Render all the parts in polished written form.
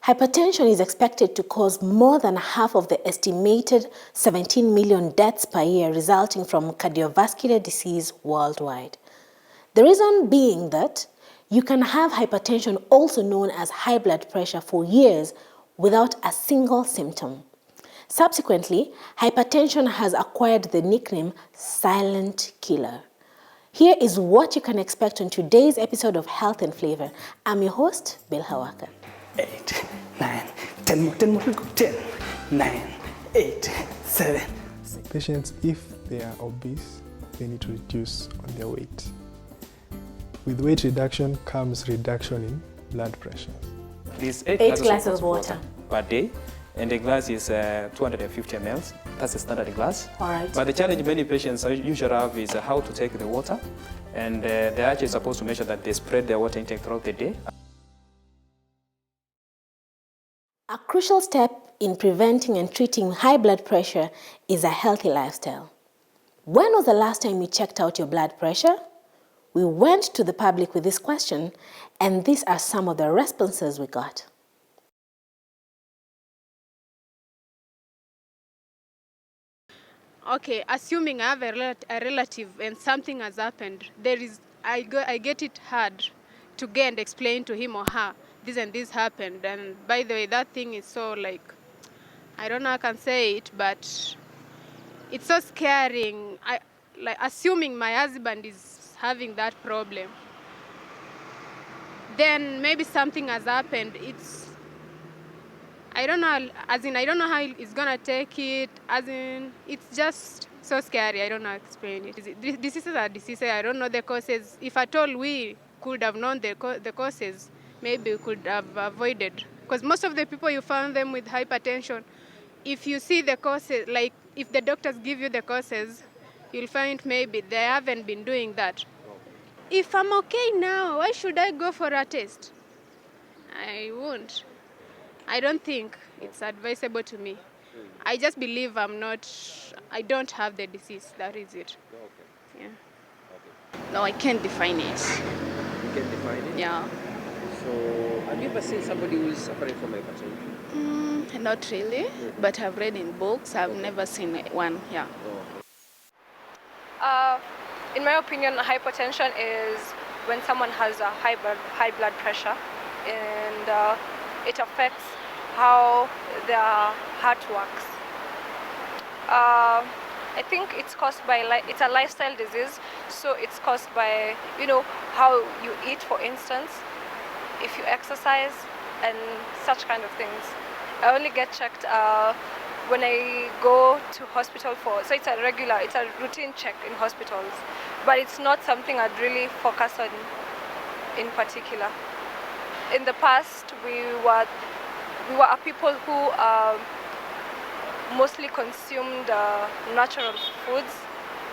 Hypertension is expected to cause more than half of the estimated 17 million deaths per year resulting from cardiovascular disease worldwide. The reason being that you can have hypertension, also known as high blood pressure, for years without a single symptom. Subsequently, hypertension has acquired the nickname silent killer. Here is what you can expect on today's episode of Health and Flavor. I'm your host, Bill Hawaka. 8, 9, 10 more, 10 more, 10, 9, 8, 7. Patients, if they are obese, they need to reduce on their weight. With weight reduction comes reduction in blood pressure. This 8 glasses of water per day, and the glass is 250 ml. That's a standard glass. All right. But the challenge many patients usually have is how to take the water, and they're actually supposed to make sure that they spread their water intake throughout the day. A crucial step in preventing and treating high blood pressure is a healthy lifestyle. When was the last time you checked out your blood pressure? We went to the public with this question, and these are some of the responses we got. Okay, assuming I have a relative and something has happened, I get it hard to get and explain to him or her this and this happened. And by the way, that thing is so I don't know how I can say it, but it's so scaring. Assuming my husband is having that problem, then maybe something has happened. I don't know, I don't know how he's gonna take it, it's just so scary. I don't know how to explain it. Diseases are diseases, I don't know the causes. If at all we could have known the causes, maybe we could have avoided. Because most of the people you found them with hypertension, if you see the causes, like if the doctors give you the causes, you'll find maybe they haven't been doing that. If I'm okay now, why should I go for a test? I won't. I don't think it's advisable to me. I just believe I don't have the disease, that is it. Okay. Yeah. Okay. No, I can't define it. You can define it? Yeah. So, have you ever seen somebody who is suffering from hypertension? Not really, but I've read in books. I've never seen one, yeah. In my opinion, hypertension is when someone has a high blood pressure, and it affects how their heart works. I think it's caused by, it's a lifestyle disease, so it's caused by, how you eat, for instance, if you exercise, and such kind of things. I only get checked when I go to hospital so it's a routine check in hospitals, but it's not something I'd really focus on in particular. In the past, we were a people who mostly consumed natural foods,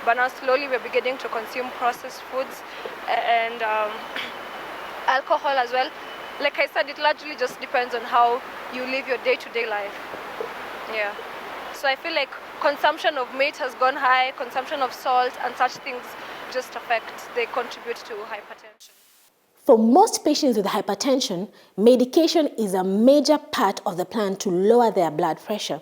but now slowly we're beginning to consume processed foods and alcohol as well. Like I said, it largely just depends on how you live your day-to-day life. Yeah. So I feel like consumption of meat has gone high, consumption of salt and such things they contribute to hypertension. For most patients with hypertension, medication is a major part of the plan to lower their blood pressure.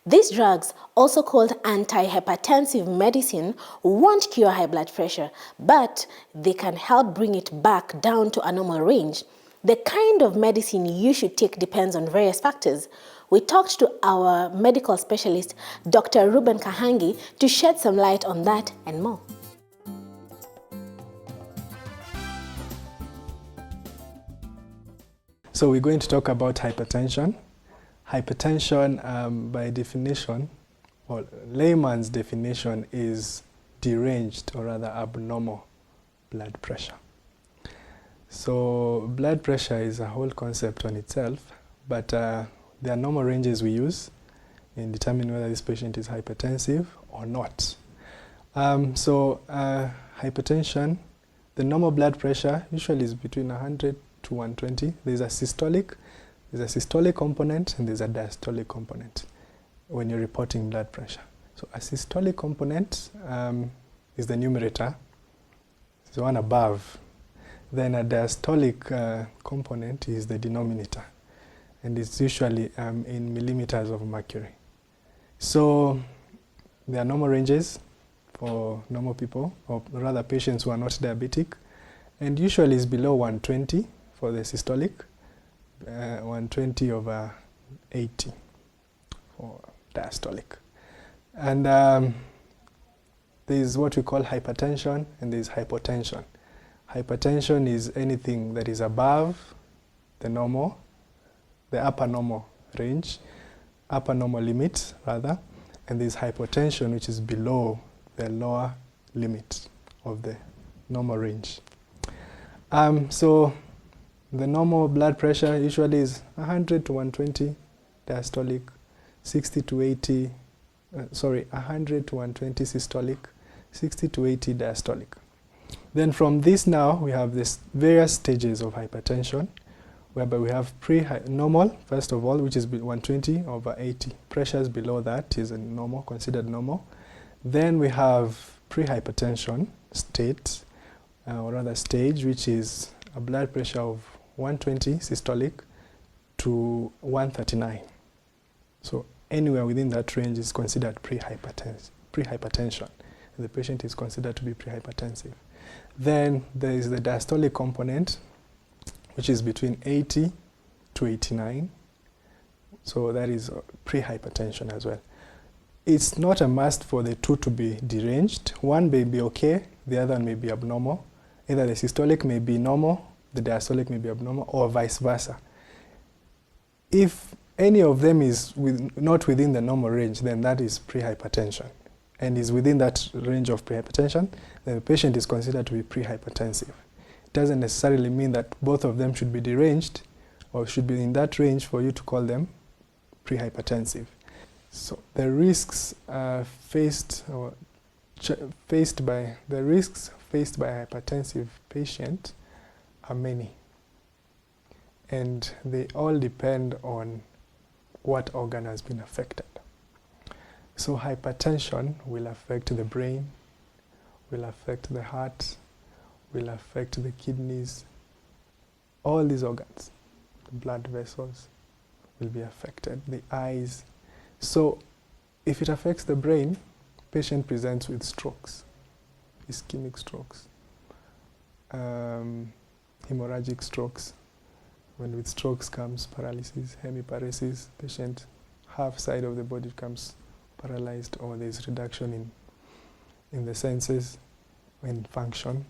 These drugs, also called antihypertensive medicine, won't cure high blood pressure, but they can help bring it back down to a normal range. The kind of medicine you should take depends on various factors. We talked to our medical specialist, Dr. Ruben Kahangi, to shed some light on that and more. So we're going to talk about hypertension. Hypertension, by definition, or layman's definition, is deranged or rather abnormal blood pressure. So blood pressure is a whole concept on itself, but there are normal ranges we use in determining whether this patient is hypertensive or not. Hypertension, the normal blood pressure usually is between 100 to 120. There's a systolic component and there's a diastolic component when you're reporting blood pressure. So a systolic component is the numerator, it's the one above. Then a diastolic component is the denominator. and it's usually in millimeters of mercury. So there are normal ranges for normal people, or rather patients who are not diabetic, and usually it's below 120 for the systolic, 120 over 80 for diastolic. And there's what we call hypertension, and there's hypotension. Hypertension is anything that is above the normal, the upper normal range, upper normal limit rather, and there's hypotension, which is below the lower limit of the normal range. So the normal blood pressure usually is 100 to 120 diastolic, 60 to 80, 100 to 120 systolic, 60 to 80 diastolic. Then from this now, we have this various stages of hypertension, whereby we have normal, first of all, which is 120 over 80. Pressures below that is normal, considered normal. Then we have pre-hypertension state, or rather stage, which is a blood pressure of 120 systolic to 139. So anywhere within that range is considered pre-hypertension. The patient is considered to be prehypertensive. Then there is the diastolic component, which is between 80 to 89. So that is prehypertension as well. It's not a must for the two to be deranged. One may be okay, the other may be abnormal. Either the systolic may be normal, the diastolic may be abnormal, or vice versa. If any of them is not within the normal range, then that is prehypertension, and is within that range of prehypertension, then the patient is considered to be prehypertensive. It doesn't necessarily mean that both of them should be deranged or should be in that range for you to call them prehypertensive. So the risks faced by a hypertensive patient are many, and they all depend on what organ has been affected. So hypertension will affect the brain, will affect the heart, will affect the kidneys. All these organs, the blood vessels will be affected, the eyes. So if it affects the brain, patient presents with strokes, ischemic strokes, hemorrhagic strokes. When with strokes comes paralysis, hemiparesis, patient half side of the body becomes paralyzed, or there is reduction in the senses and function.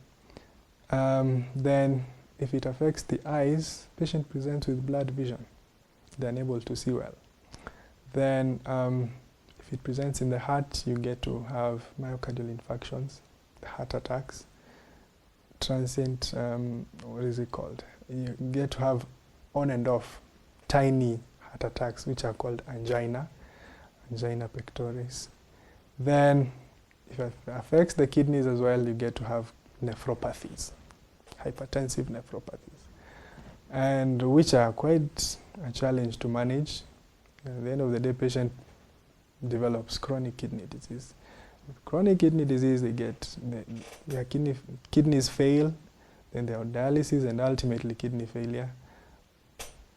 Then if it affects the eyes, patient presents with blurred vision. They're unable to see well. Then if it presents in the heart, you get to have myocardial infarctions, heart attacks, transient, what is it called? You get to have on and off tiny heart attacks, which are called angina pectoris. Then if it affects the kidneys as well, you get to have nephropathies, hypertensive nephropathies, and which are quite a challenge to manage. At the end of the day, patient develops chronic kidney disease. With chronic kidney disease, they get their kidneys fail, then they are on dialysis, and ultimately kidney failure,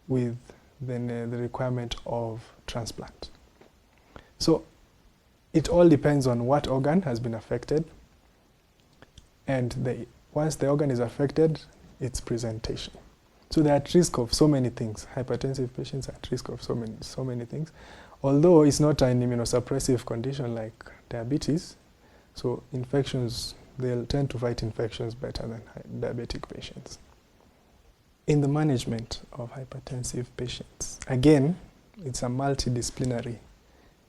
with then the requirement of transplant. So it all depends on what organ has been affected, and once the organ is affected, its presentation. So they're at risk of so many things. Hypertensive patients are at risk of so many things. Although it's not an immunosuppressive condition like diabetes, so infections, they'll tend to fight infections better than diabetic patients. In the management of hypertensive patients, again, it's a multidisciplinary, it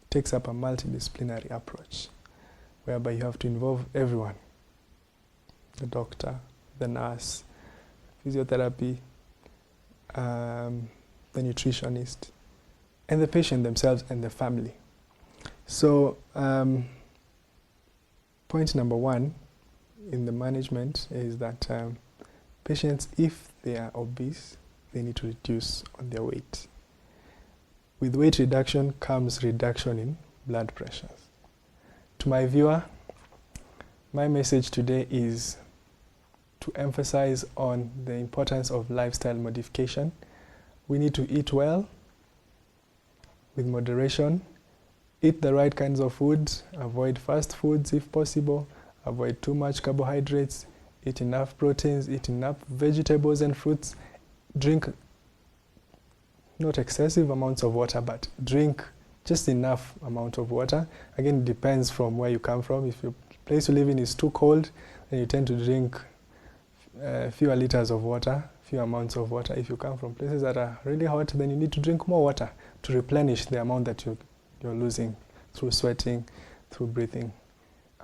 takes up a multidisciplinary approach, whereby you have to involve everyone, the doctor, the nurse, physiotherapy, the nutritionist, and the patient themselves and the family. So point number one in the management is that patients, if they are obese, they need to reduce on their weight. With weight reduction comes reduction in blood pressures. To my viewer, my message today is to emphasize on the importance of lifestyle modification. We need to eat well, with moderation. Eat the right kinds of foods. Avoid fast foods if possible. Avoid too much carbohydrates. Eat enough proteins. Eat enough vegetables and fruits. Drink not excessive amounts of water, but drink just enough amount of water. Again, it depends from where you come from. If the place you live in is too cold, then you tend to drink fewer liters of water, few amounts of water. If you come from places that are really hot, then you need to drink more water to replenish the amount that you're losing through sweating, through breathing,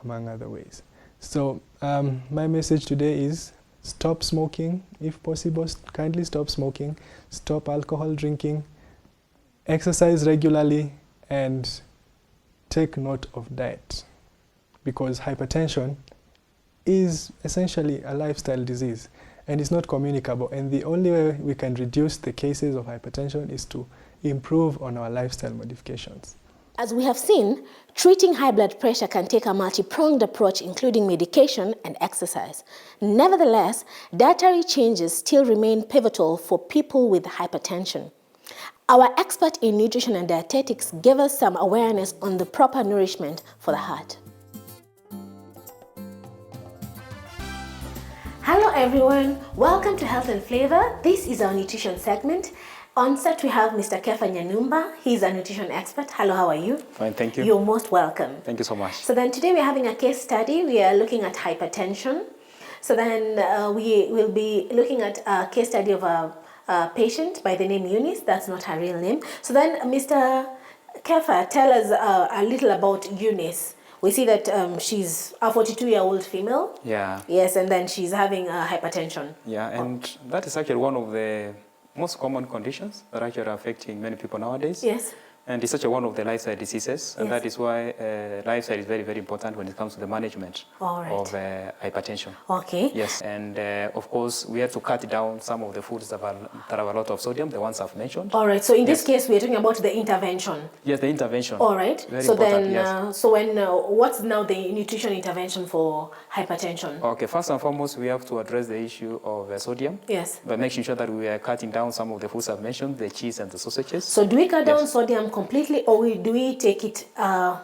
among other ways. So my message today is stop smoking, if possible. Kindly stop smoking, stop alcohol drinking, exercise regularly, and take note of diet, because hypertension is essentially a lifestyle disease and it's not communicable, and the only way we can reduce the cases of hypertension is to improve on our lifestyle modifications. As we have seen, treating high blood pressure can take a multi-pronged approach, including medication and exercise. Nevertheless, dietary changes still remain pivotal for people with hypertension. Our expert in nutrition and dietetics gave us some awareness on the proper nourishment for the heart. Hello everyone, welcome to Health and Flavor. This is our nutrition segment. On set we have Mr. Kefa Nyanumba. He's a nutrition expert. Hello, how are you? Fine, thank you. You're most welcome. Thank you so much. So then today we're having a case study. We are looking at hypertension. So then we will be looking at a case study of a patient by the name Eunice. That's not her real name. So then Mr. Kefa, tell us a little about Eunice. We see that she's a 42-year-old female. Yeah. Yes, and then she's having hypertension. Yeah, and that is actually one of the most common conditions that are actually affecting many people nowadays. Yes. And it's such one of the lifestyle diseases, and Yes. that is why lifestyle is very, very important when it comes to the management of hypertension. Okay. Yes, and of course, we have to cut down some of the foods that have a lot of sodium, the ones I've mentioned. All right, so in this Yes. case, we're talking about the intervention. Yes, the intervention. All right, Very so important, then, yes. so when, what's now the nutrition intervention for hypertension? Okay, first and foremost, we have to address the issue of sodium. Yes. By making sure that we are cutting down some of the foods I've mentioned, the cheese and the sausages. So do we cut down Yes. sodium completely, or do we take it?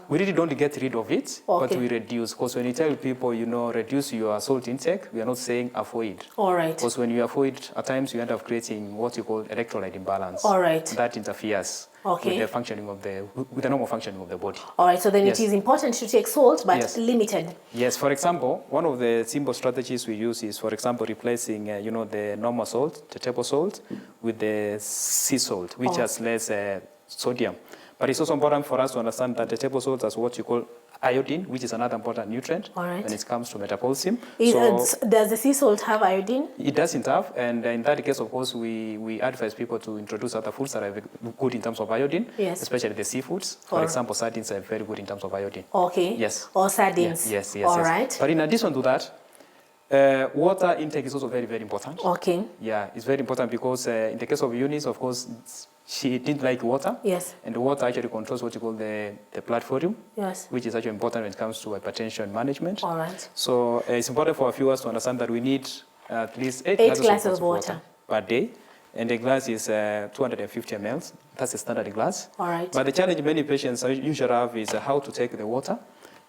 We really don't get rid of it, but Okay. we reduce. Because when you tell people, reduce your salt intake, we are not saying avoid. All right. Because when you avoid, at times you end up creating what you call electrolyte imbalance. All right. That interferes Okay. with the functioning of with the normal functioning of the body. All right, so then Yes. it is important to take salt, but Yes. limited. Yes, for example, one of the simple strategies we use is, for example, replacing, the normal salt, the table salt, with the sea salt, which has less sodium. But it's also important for us to understand that the table salt has what you call iodine, which is another important nutrient All right. when it comes to metabolism. Does the sea salt have iodine? It doesn't have, and in that case, of course, we advise people to introduce other foods that are good in terms of iodine, Yes. especially the seafoods. For example, sardines are very good in terms of iodine. Okay. Yes. Or sardines? Yes. All yes. right. But in addition to that, water intake is also very, very important. Okay. Yeah, it's very important because in the case of Eunice, of course, she didn't like water. Yes. And the water actually controls what you call the blood volume, Yes. which is actually important when it comes to hypertension management. All right. So it's important for our viewers to understand that we need at least 8 glasses of water per day. And the glass is 250 ml. That's the standard glass. All right. But the challenge many patients usually have is how to take the water.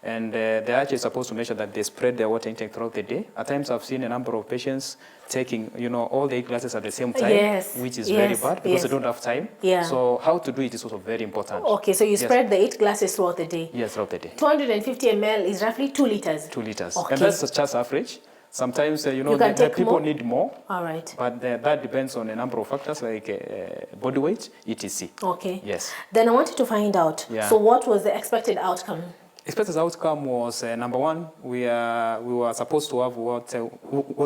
And they're actually supposed to make sure that they spread their water intake throughout the day. At times I've seen a number of patients taking, all the 8 glasses at the same time, Yes. which is Yes. very bad because Yes. they don't have time. Yeah. So how to do it is also very important. Okay, so you Yes. spread the 8 glasses throughout the day. Yes, throughout the day. 250 ml is roughly 2 liters. 2 liters. Okay. And that's just average. Sometimes, can the take people more? need more. All right. But that depends on a number of factors like body weight, etc. Okay. Yes. Then I wanted to find out, Yeah. so what was the expected outcome? Expected outcome was, number one, we were supposed to have what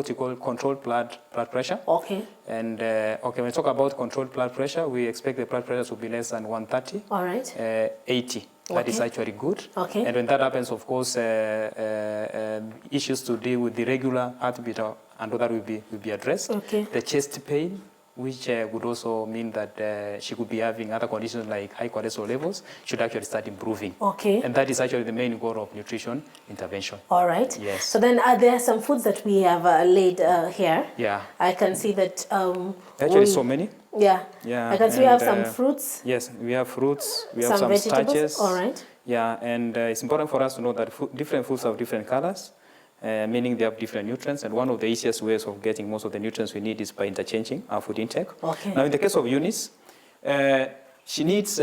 you call controlled blood pressure. Okay. And when we talk about controlled blood pressure, we expect the blood pressure to be less than 130. All right. 80. That is Okay. actually good. Okay. And when that happens, of course, issues to deal with the regular heartbeat and all that will be addressed. Okay. The chest pain which would also mean that she could be having other conditions like high cholesterol levels, should actually start improving. Okay. And that is actually the main goal of nutrition intervention. All right. Yes. So then there are some foods that we have laid here. Yeah. I can see that. Actually, so many. Yeah. Yeah. I can see we have some fruits. Yes, we have fruits. We have Some some vegetables. starches. All right. Yeah, and it's important for us to know that different foods have different colors, meaning they have different nutrients. And one of the easiest ways of getting most of the nutrients we need is by interchanging our food intake. Okay. Now, in the case of Eunice, she needs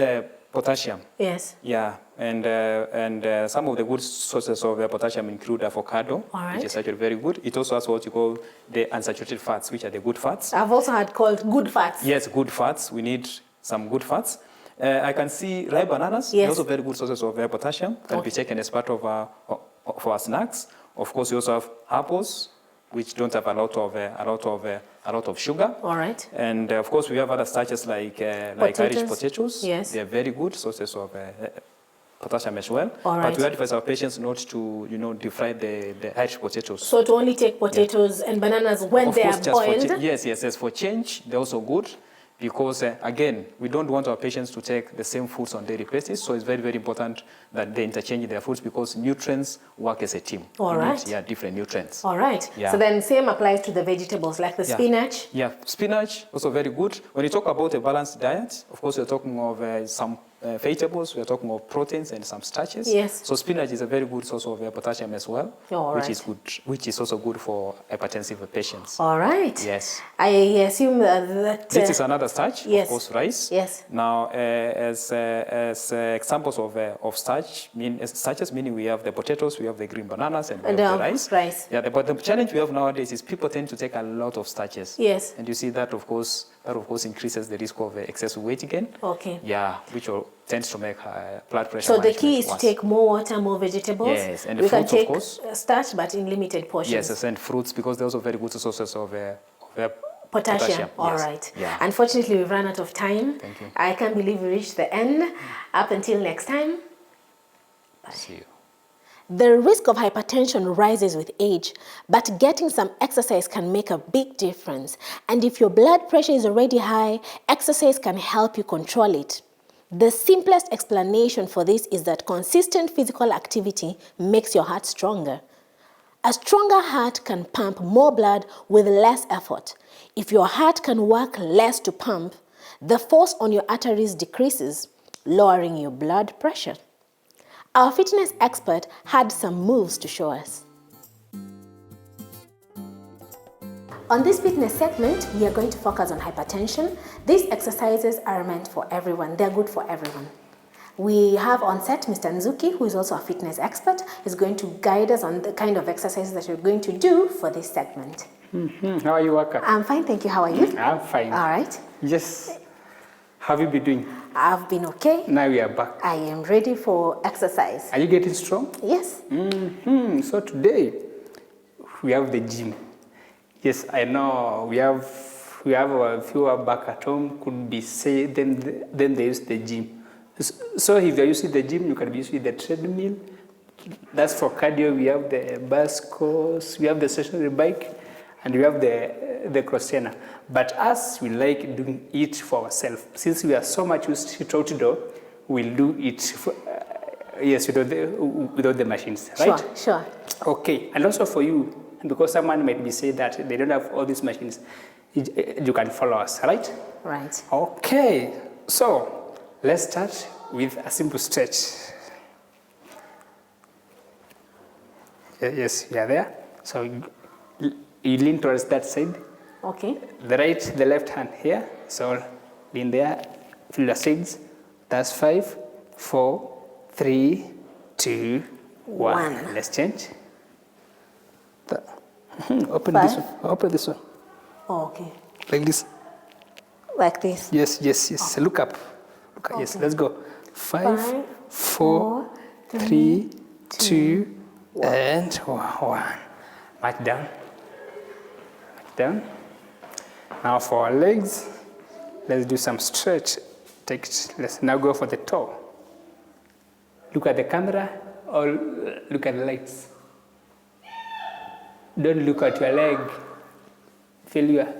potassium. Yes. Yeah, and some of the good sources of potassium include avocado, All right. which is actually very good. It also has what you call the unsaturated fats, which are the good fats. I've also had called good fats. Yes, good fats. We need some good fats. I can see ripe bananas. Yes. They're also very good sources of potassium. Can be taken as part of our snacks. Of course, we also have apples, which don't have a lot of sugar. All right. And of course, we have other starches like Irish potatoes. Yes. They are very good sources of potassium as well. All right. But we advise our patients not to, deep fry the Irish potatoes. So to only take potatoes and bananas when Of they course, are just boiled. yes. For change, they're also good. Because, again, we don't want our patients to take the same foods on daily basis. So it's very, very important that they interchange their foods because nutrients work as a team. All right. Yeah, different nutrients. All right. Yeah. So then same applies to the vegetables like the spinach. Yeah, spinach, also very good. When you talk about a balanced diet, of course, we're talking of some vegetables, we're talking of proteins and some starches. Yes. So spinach is a very good source of potassium as well, All which right. is good, which is also good for hypertensive patients. All right. Yes. I assume that... This is another starch, yes. of course, rice. Yes. Now, as examples of starches, meaning we have the potatoes, we have the green bananas, and we have the rice. Yeah, but the challenge we have nowadays is people tend to take a lot of starches. Yes. And you see that, of course, increases the risk of excessive weight gain. Okay. Yeah, which tends to make blood pressure. So the key is worse. to take more water, more vegetables. Yes, and we fruits, can take of course. Starch, but in limited portions. Yes, and fruits, because they're also very good sources of potassium. All yes. right. Yeah. Unfortunately, we've run out of time. Thank you. I can't believe we reached the end. Up until next time. See you. The risk of hypertension rises with age, but getting some exercise can make a big difference. And if your blood pressure is already high, exercise can help you control it. The simplest explanation for this is that consistent physical activity makes your heart stronger. A stronger heart can pump more blood with less effort. If your heart can work less to pump, the force on your arteries decreases, lowering your blood pressure. Our fitness expert had some moves to show us. On this fitness segment, we are going to focus on hypertension. These exercises are meant for everyone. They're good for everyone. We have on set Mr. Nzuki, who is also a fitness expert, is going to guide us on the kind of exercises that we're going to do for this segment. How are you, Waka? I'm fine, thank you. How are you? I'm fine. All right. Yes. How have you been doing? I've been okay. Now we are back. I am ready for exercise. Are you getting strong? Yes. So today we have the gym. Yes, I know we have a few back at home could be say then they use the gym. So if you're using the gym, you can be using the treadmill. That's for cardio. We have the bicycles, we have the stationary bike, and we have the cross trainer. But us, we like doing it for ourselves. Since we are so much used to outdoor, we'll do it without the machines, right? Sure. Okay, and also for you, because someone might be saying that they don't have all these machines, you can follow us, right? Right. Okay, so let's start with a simple stretch. Yes, you are there. So you lean towards that side. Okay. The left hand here. So lean there, feel the sides. That's 5, 4, 3, 2, 1. Let's change. Open this one. Open this one. Oh, okay. Like this. Like this. Yes. Okay. Look up. Okay. Yes, let's go. 5, 4, 3, 2, and 1. March down. Now for our legs, let's do some stretch. Let's now go for the toe. Look at the camera or look at the lights. Don't look at your leg. Failure.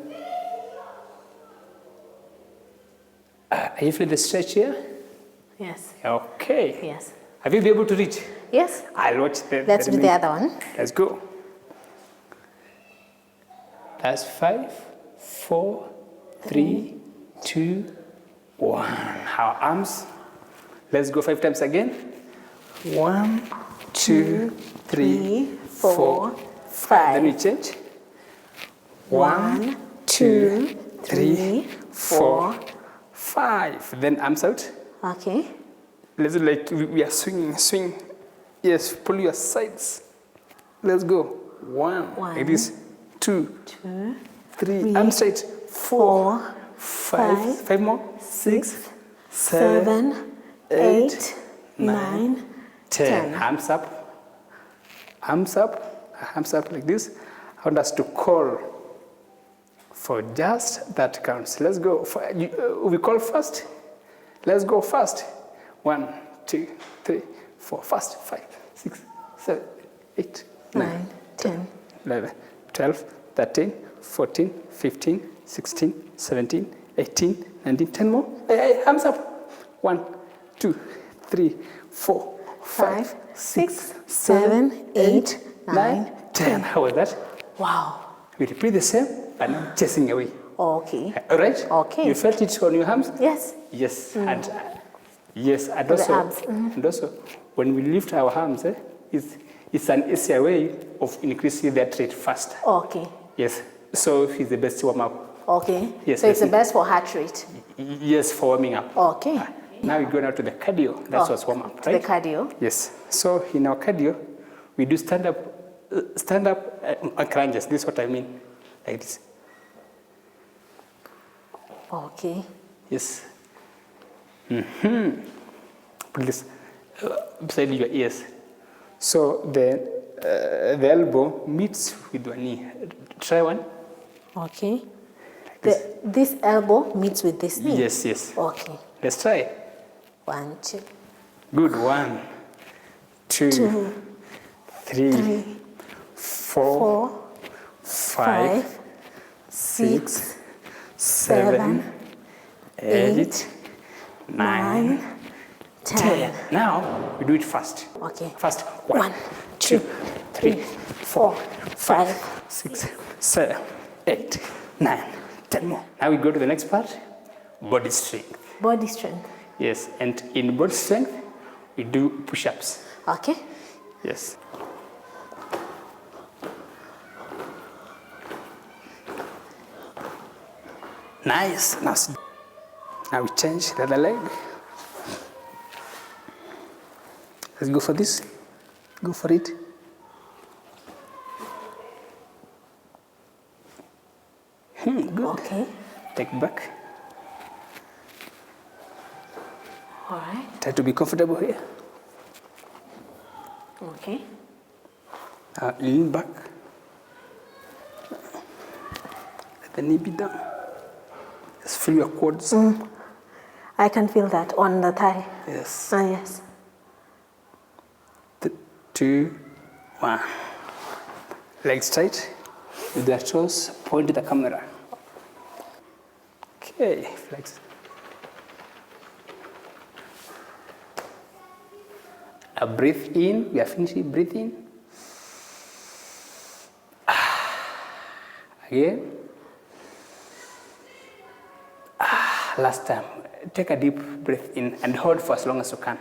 Can you feel the stretch here? Yes. Okay. Yes. Have you been able to reach? Yes. I'll watch the Let's do the remaining. other one. Let's go. That's 5, 4, 3, 2, 1. Our arms. Let's go 5 times again. 1, 2, 3, 4, 5. Then we change. 1, 2, 3, 4, 5. Then arms out. Okay. Let's do like we are swinging, swing. Yes, pull your sides. Let's go. 1. Like this. 2, 3. Arms straight. 4, 5. 5 more. 6, 7, 8, 9, 10. Arms up. Arms up. Arms up like this. I want us to call for just that counts. Let's go. We call first. Let's go fast. 1, 2, 3, 4. Fast. 5, 6, 7, 8, 9, 10, 11, 12, 13, 14, 15, 16, 17, 18, 19. 10 more. Hey, hands up. 1, 2, 3, 4, 5, 6, 7, 8, 9, 10. How was that? Wow. We repeat the same, but now chasing away. Okay. All right? Okay. You felt it on your arms? Yes. Yes. And yes, and The also, arms. and also, when we lift our arms, it's an easier way of increasing that rate fast. Okay. Yes. So it's the best warm up. Okay. Yes, So it's the yes. best for heart rate. Yes, for warming up. Okay. Now we go now to the cardio. That's what's warm up, right? The cardio. Yes. So in our cardio, we do stand up crunches. This is what I mean, like this. Okay. Yes. Put this beside your ears. So the elbow meets with your knee. Try one. Okay. This elbow meets with this knee? Yes, yes. Okay. Let's try. 1, 2. Good. 1, 2, 3, 4, 5, 6, 7, 8, 9, 10. Now we do it fast. Okay. Fast. 1, 2, 3, 4, 5, 6, 7, 8, 9, 10 more. Now we go to the next part. Body strength. Body strength. Yes, and in body strength, we do push-ups. Okay. Yes. Nice. Now we change the other leg. Let's go for this. Go for it. Good. Okay. Take back. All right. Try to be comfortable here. Okay. Lean back. Let the knee be down. Just feel your quads. I can feel that on the thigh. Yes. Yes. 2, 1. Legs straight. With their toes, point to the camera. Okay, flex. Now breathe in. We are finishing. Breathe in. Again. Last time. Take a deep breath in and hold for as long as you can.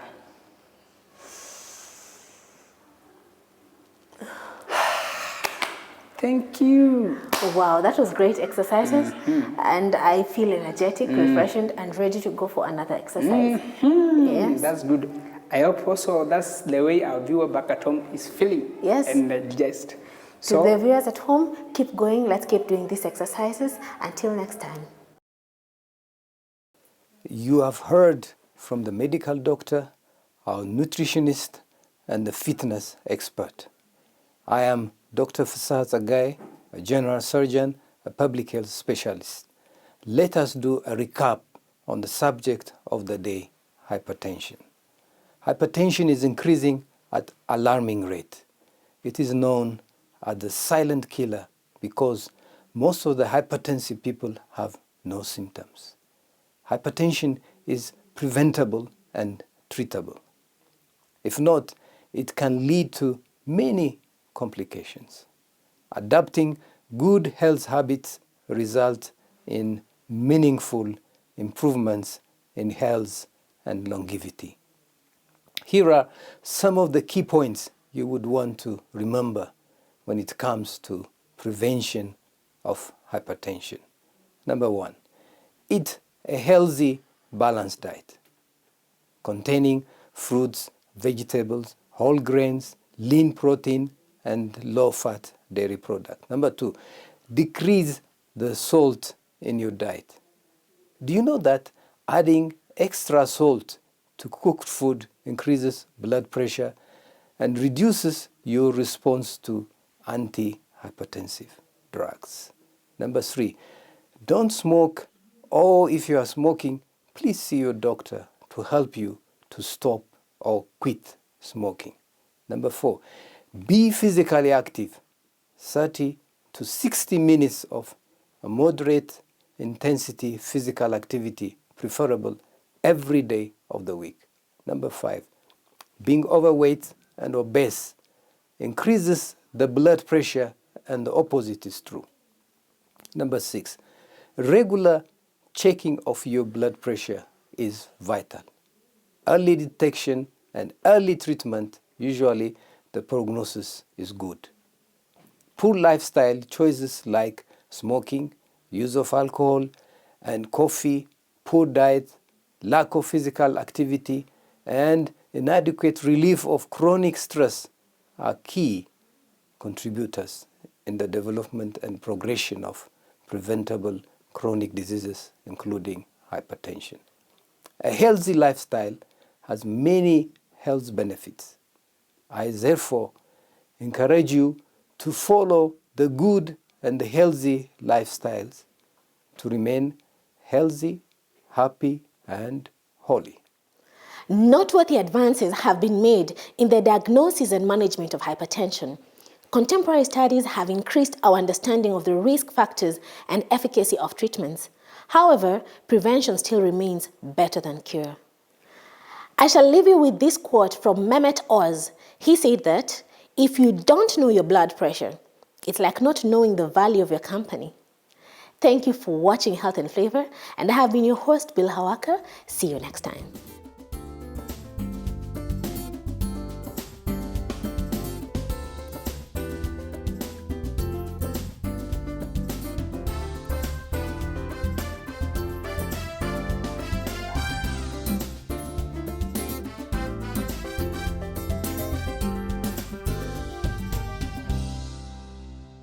Thank you. Wow, that was great exercises. And I feel energetic, refreshed, and ready to go for another exercise. Yes. That's good. I hope also that's the way our viewer back at home is feeling. Yes. And energized. To the viewers at home, keep going. Let's keep doing these exercises. Until next time. You have heard from the medical doctor, our nutritionist, and the fitness expert. I am Dr. Fasad Zagai, a general surgeon, a public health specialist. Let us do a recap on the subject of the day, hypertension. Hypertension is increasing at alarming rate. It is known as the silent killer because most of the hypertensive people have no symptoms. Hypertension is preventable and treatable. If not, it can lead to many complications. Adopting good health habits result in meaningful improvements in health and longevity. Here are some of the key points you would want to remember when it comes to prevention of hypertension. Number 1, eat a healthy, balanced diet containing fruits, vegetables, whole grains, lean protein, and low-fat dairy products. Number 2, decrease the salt in your diet. Do you know that adding extra salt to cooked food increases blood pressure and reduces your response to antihypertensive drugs? Number 3, don't smoke, or if you are smoking, please see your doctor to help you to stop or quit smoking. Number 4, be physically active, 30 to 60 minutes of a moderate intensity physical activity, preferable every day of the week. Number 5, being overweight and obese increases the blood pressure, and the opposite is true. Number 6, regular checking of your blood pressure is vital. Early detection and early treatment, usually the prognosis is good. Poor lifestyle choices like smoking, use of alcohol and coffee, poor diet, lack of physical activity, and inadequate relief of chronic stress are key contributors in the development and progression of preventable chronic diseases, including hypertension. A healthy lifestyle has many health benefits. I therefore encourage you to follow the good and the healthy lifestyles to remain healthy, happy, and holy. Noteworthy advances have been made in the diagnosis and management of hypertension. Contemporary studies have increased our understanding of the risk factors and efficacy of treatments. However, prevention still remains better than cure. I shall leave you with this quote from Mehmet Oz. He said that, if you don't know your blood pressure, it's like not knowing the value of your company. Thank you for watching Health and Flavor, and I have been your host, Bill Hawaka. See you next time.